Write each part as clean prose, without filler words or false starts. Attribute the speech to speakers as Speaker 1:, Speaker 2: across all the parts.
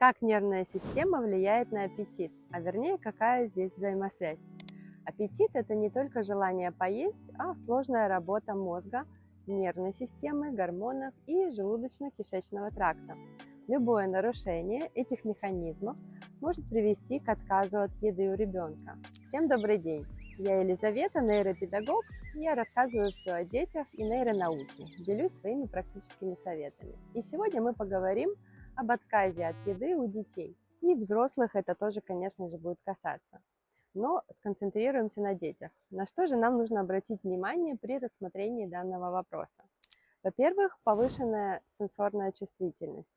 Speaker 1: Как нервная система влияет на аппетит, а вернее, какая здесь взаимосвязь? Аппетит – это не только желание поесть, а сложная работа мозга, нервной системы, гормонов и желудочно-кишечного тракта. Любое нарушение этих механизмов может привести к отказу от еды у ребенка. Всем добрый день! Я Елизавета, нейропедагог, и я рассказываю все о детях и нейронауке, делюсь своими практическими советами. И сегодня мы поговорим об отказе от еды у детей. И взрослых это тоже, конечно же, будет касаться. Но сконцентрируемся на детях. На что же нам нужно обратить внимание при рассмотрении данного вопроса? Во-первых, повышенная сенсорная чувствительность.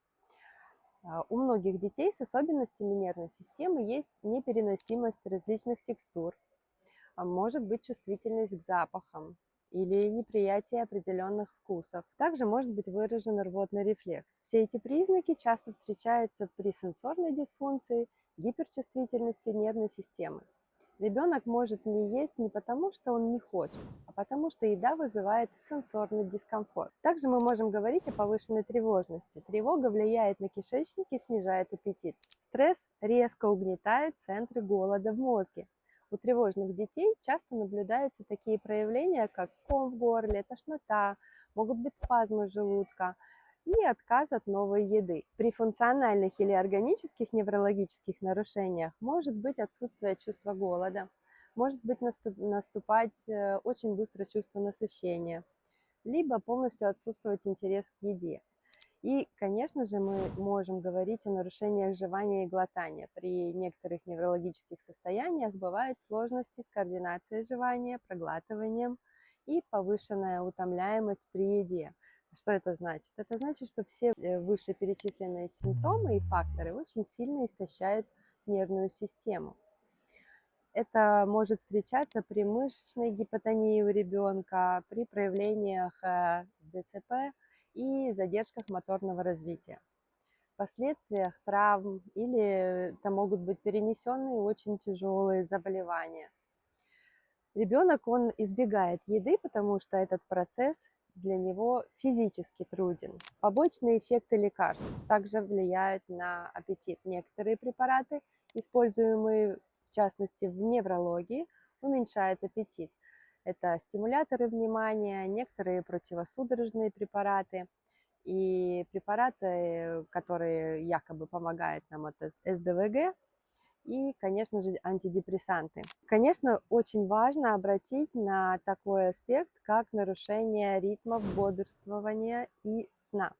Speaker 1: У многих детей с особенностями нервной системы есть непереносимость различных текстур, может быть чувствительность к запахам или неприятие определенных вкусов. Также может быть выражен рвотный рефлекс. Все эти признаки часто встречаются при сенсорной дисфункции, гиперчувствительности нервной системы. Ребенок может не есть не потому, что он не хочет, а потому что еда вызывает сенсорный дискомфорт. Также мы можем говорить о повышенной тревожности. Тревога влияет на кишечник и снижает аппетит. Стресс резко угнетает центры голода в мозге. У тревожных детей часто наблюдаются такие проявления, как ком в горле, тошнота, могут быть спазмы желудка и отказ от новой еды. При функциональных или органических неврологических нарушениях может быть отсутствие чувства голода, может быть наступать очень быстро чувство насыщения, либо полностью отсутствовать интерес к еде. И, конечно же, мы можем говорить о нарушениях жевания и глотания. При некоторых неврологических состояниях бывают сложности с координацией жевания, проглатыванием и повышенная утомляемость при еде. Что это значит? Это значит, что все вышеперечисленные симптомы и факторы очень сильно истощают нервную систему. Это может встречаться при мышечной гипотонии у ребенка, при проявлениях ДЦП и задержках моторного развития. В последствиях травм или это могут быть перенесенные очень тяжелые заболевания. Ребенок, он избегает еды, потому что этот процесс для него физически труден. Побочные эффекты лекарств также влияют на аппетит. Некоторые препараты, используемые в частности в неврологии, уменьшают аппетит. Это стимуляторы внимания, некоторые противосудорожные препараты и препараты, которые якобы помогают нам от СДВГ, и, конечно же, антидепрессанты. Конечно, очень важно обратить на такой аспект, как нарушение ритмов бодрствования и сна.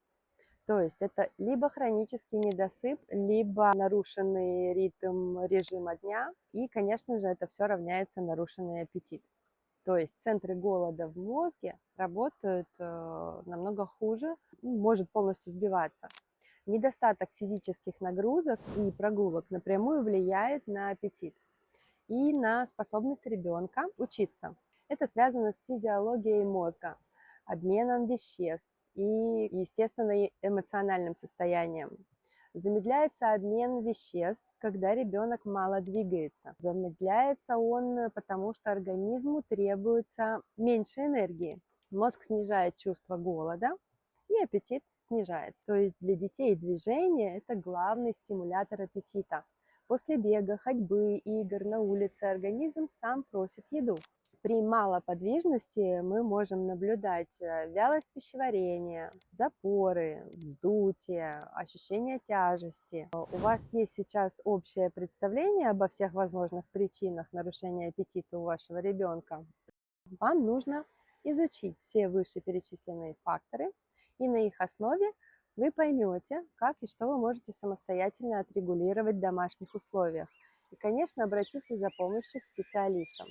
Speaker 1: То есть это либо хронический недосып, либо нарушенный ритм режима дня, и, конечно же, это все равняется нарушенный аппетит. То есть центры голода в мозге работают намного хуже, может полностью сбиваться. Недостаток физических нагрузок и прогулок напрямую влияет на аппетит и на способность ребенка учиться. Это связано с физиологией мозга, обменом веществ и, естественно, эмоциональным состоянием. Замедляется обмен веществ, когда ребенок мало двигается. Замедляется он, потому что организму требуется меньше энергии. Мозг снижает чувство голода, и аппетит снижается. То есть для детей движение – это главный стимулятор аппетита. После бега, ходьбы, игр на улице организм сам просит еду. При малоподвижности мы можем наблюдать вялость пищеварения, запоры, вздутие, ощущение тяжести. У вас есть сейчас общее представление обо всех возможных причинах нарушения аппетита у вашего ребенка. Вам нужно изучить все вышеперечисленные факторы, и на их основе вы поймете, как и что вы можете самостоятельно отрегулировать в домашних условиях. И, конечно, обратиться за помощью к специалистам.